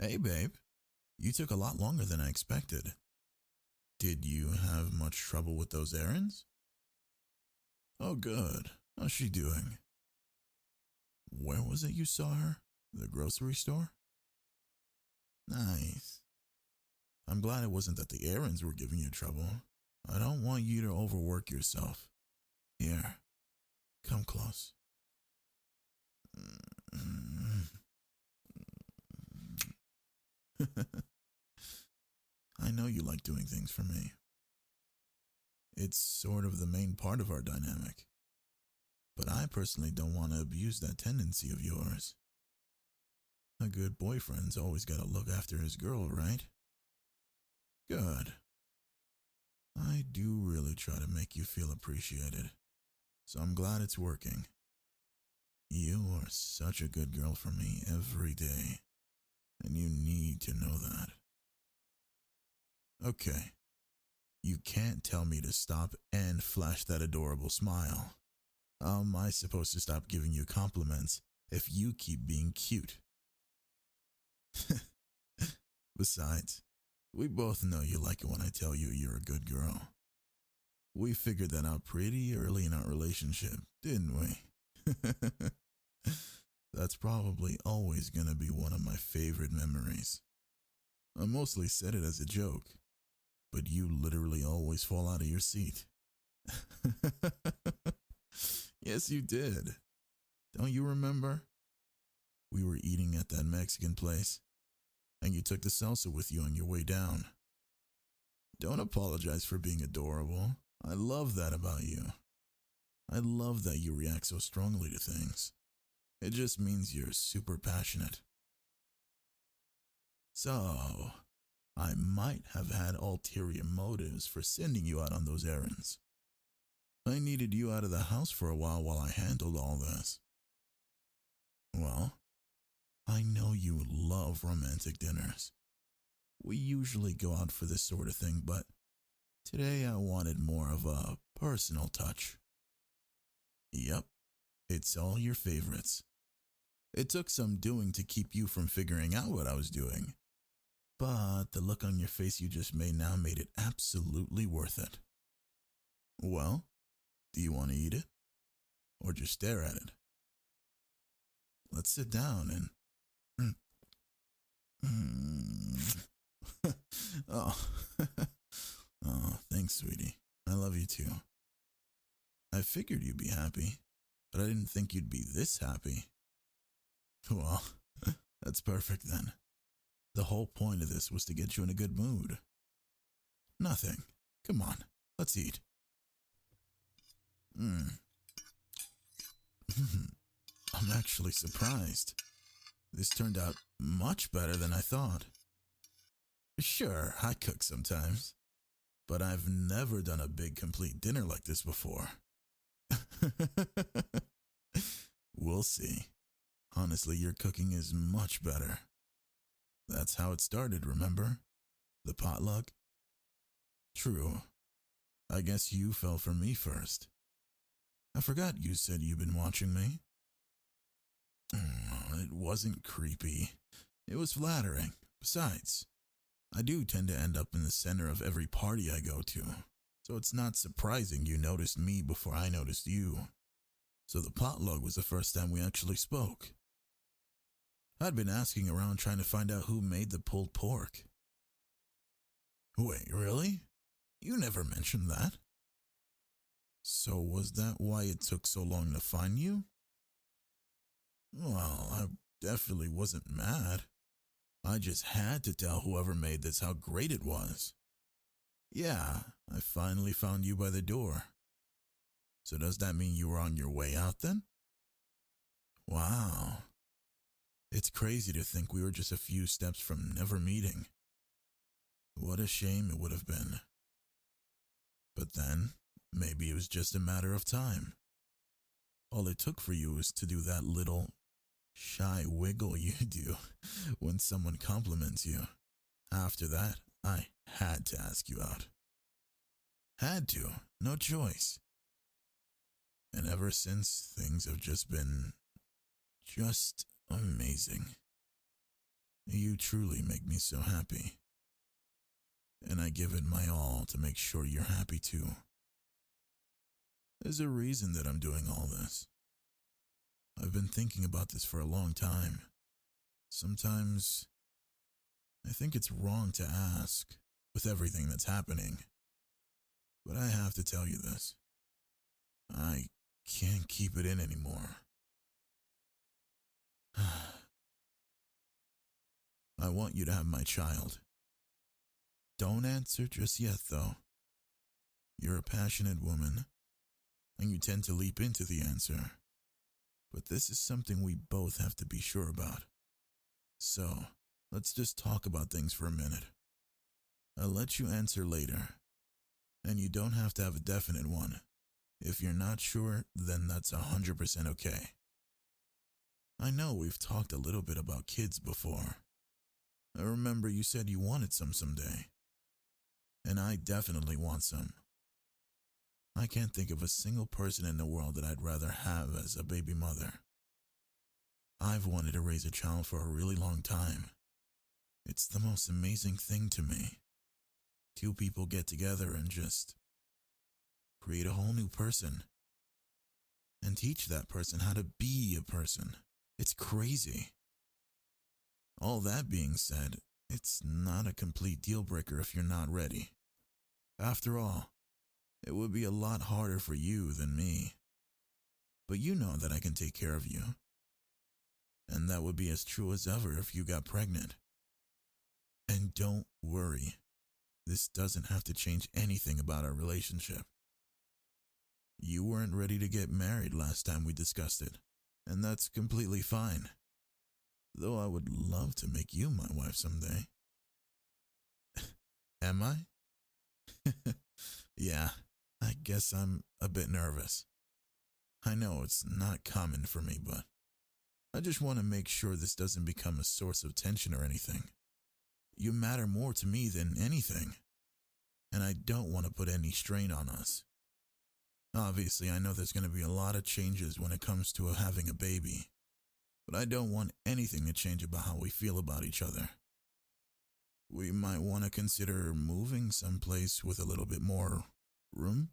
Hey, babe. You took a lot longer than I expected. Did you have much trouble with those errands? Oh, good. How's she doing? Where was it you saw her? The grocery store? Nice. I'm glad it wasn't that the errands were giving you trouble. I don't want you to overwork yourself. Here, come close. I know you like doing things for me. It's sort of the main part of our dynamic. But I personally don't want to abuse that tendency of yours. A good boyfriend's always got to look after his girl, right? Good. I do really try to make you feel appreciated, so I'm glad it's working. You are such a good girl for me every day, and you need to know that. Okay, you can't tell me to stop and flash that adorable smile. How am I supposed to stop giving you compliments if you keep being cute? Besides, we both know you like it when I tell you you're a good girl. We figured that out pretty early in our relationship, didn't we? That's probably always gonna be one of my favorite memories. I mostly said it as a joke, but you literally always fall out of your seat. Yes, you did. Don't you remember? We were eating at that Mexican place, and you took the salsa with you on your way down. Don't apologize for being adorable. I love that about you. I love that you react so strongly to things. It just means you're super passionate. So, I might have had ulterior motives for sending you out on those errands. I needed you out of the house for a while I handled all this. Well, I know you love romantic dinners. We usually go out for this sort of thing, but today I wanted more of a personal touch. Yep, it's all your favorites. It took some doing to keep you from figuring out what I was doing, but the look on your face you just made now made it absolutely worth it. Well, do you want to eat it? Or just stare at it? Let's sit down and... oh. Oh, thanks, sweetie. I love you too. I figured you'd be happy, but I didn't think you'd be this happy. Well, that's perfect then. The whole point of this was to get you in a good mood. Nothing. Come on, let's eat. I'm actually surprised. This turned out much better than I thought. Sure, I cook sometimes, but I've never done a big complete dinner like this before. We'll see. Honestly, your cooking is much better. That's how it started, remember? The potluck? True. I guess you fell for me first. I forgot you said you'd been watching me. It wasn't creepy. It was flattering. Besides, I do tend to end up in the center of every party I go to, so it's not surprising you noticed me before I noticed you. So the potluck was the first time we actually spoke. I'd been asking around trying to find out who made the pulled pork. Wait, really? You never mentioned that. So was that why it took so long to find you? Well, I definitely wasn't mad. I just had to tell whoever made this how great it was. Yeah, I finally found you by the door. So does that mean you were on your way out then? Wow. It's crazy to think we were just a few steps from never meeting. What a shame it would have been. But then, maybe it was just a matter of time. All it took for you was to do that little shy wiggle you do when someone compliments you. After that, I had to ask you out. Had to, no choice. And ever since, things have just been amazing. You truly make me so happy. And I give it my all to make sure you're happy too. There's a reason that I'm doing all this. I've been thinking about this for a long time. Sometimes I think it's wrong to ask with everything that's happening. But I have to tell you this. I can't keep it in anymore. I want you to have my child. Don't answer just yet, though. You're a passionate woman, and you tend to leap into the answer. But this is something we both have to be sure about. So, let's just talk about things for a minute. I'll let you answer later, and you don't have to have a definite one. If you're not sure, then that's 100% okay. I know we've talked a little bit about kids before. I remember you said you wanted some someday. And I definitely want some. I can't think of a single person in the world that I'd rather have as a baby mother. I've wanted to raise a child for a really long time. It's the most amazing thing to me. Two people get together and just create a whole new person. And teach that person how to be a person. It's crazy. All that being said, it's not a complete deal breaker if you're not ready. After all, it would be a lot harder for you than me. But you know that I can take care of you. And that would be as true as ever if you got pregnant. And don't worry, this doesn't have to change anything about our relationship. You weren't ready to get married last time we discussed it, and that's completely fine. Though I would love to make you my wife someday. Am I? Yeah, I guess I'm a bit nervous. I know it's not common for me, but I just want to make sure this doesn't become a source of tension or anything. You matter more to me than anything, and I don't want to put any strain on us. Obviously, I know there's going to be a lot of changes when it comes to having a baby, but I don't want anything to change about how we feel about each other. We might want to consider moving someplace with a little bit more room,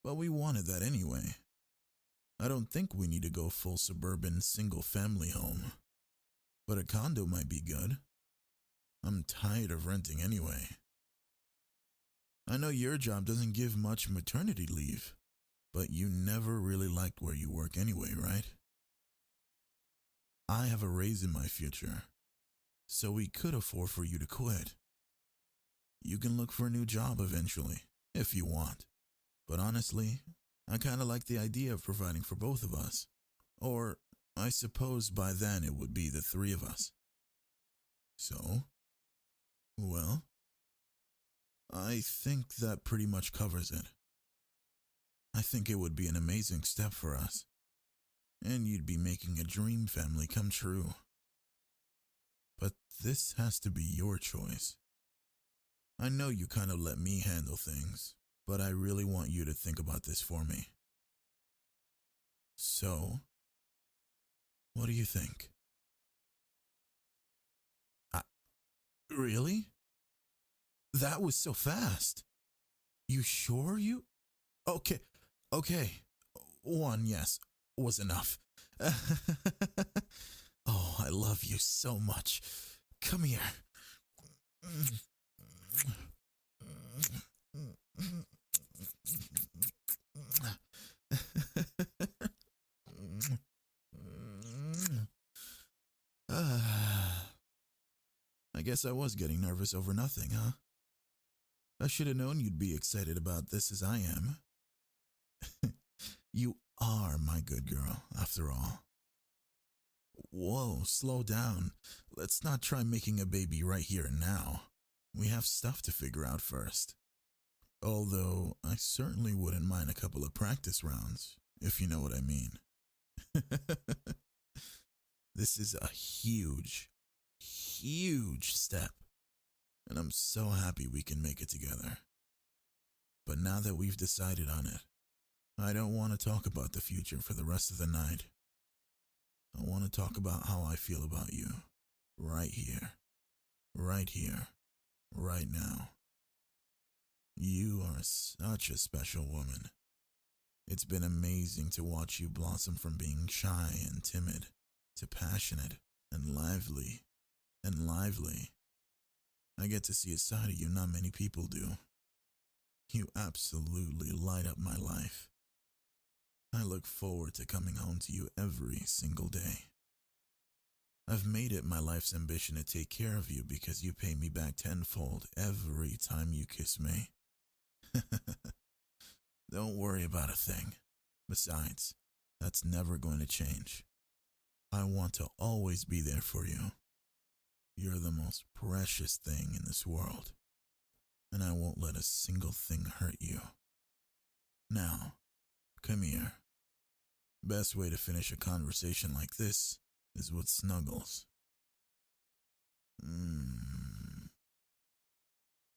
but we wanted that anyway. I don't think we need to go full suburban single-family home, but a condo might be good. I'm tired of renting anyway. I know your job doesn't give much maternity leave, but you never really liked where you work anyway, right? I have a raise in my future, so we could afford for you to quit. You can look for a new job eventually, if you want. But honestly, I kind of like the idea of providing for both of us. Or, I suppose by then it would be the three of us. So, well, I think that pretty much covers it. I think it would be an amazing step for us. And you'd be making a dream family come true. But this has to be your choice. I know you kind of let me handle things, but I really want you to think about this for me. So, what do you think? Really? That was so fast. You sure you? Okay. One yes was enough. Oh, I love you so much. Come here. I guess I was getting nervous over nothing, huh? I should have known you'd be excited about this as I am. You are my good girl, after all. Whoa, slow down. Let's not try making a baby right here and now. We have stuff to figure out first. Although, I certainly wouldn't mind a couple of practice rounds, if you know what I mean. This is a huge step, and I'm so happy we can make it together. But now that we've decided on it, I don't want to talk about the future for the rest of the night. I want to talk about how I feel about you. right here, right here, right now. You are such a special woman. It's been amazing to watch you blossom from being shy and timid to passionate and lively and lively. I get to see a side of you not many people do. You absolutely light up my life. I look forward to coming home to you every single day. I've made it my life's ambition to take care of you because you pay me back tenfold every time you kiss me. Don't worry about a thing. Besides, that's never going to change. I want to always be there for you. You're the most precious thing in this world, and I won't let a single thing hurt you. Now, come here. Best way to finish a conversation like this is with snuggles.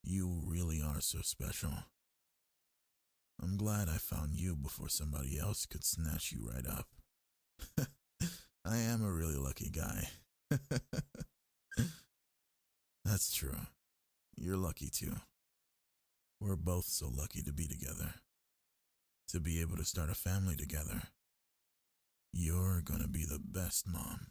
You really are so special. I'm glad I found you before somebody else could snatch you right up. I am a really lucky guy. That's true. You're lucky too. We're both so lucky to be together. To be able to start a family together. You're gonna be the best mom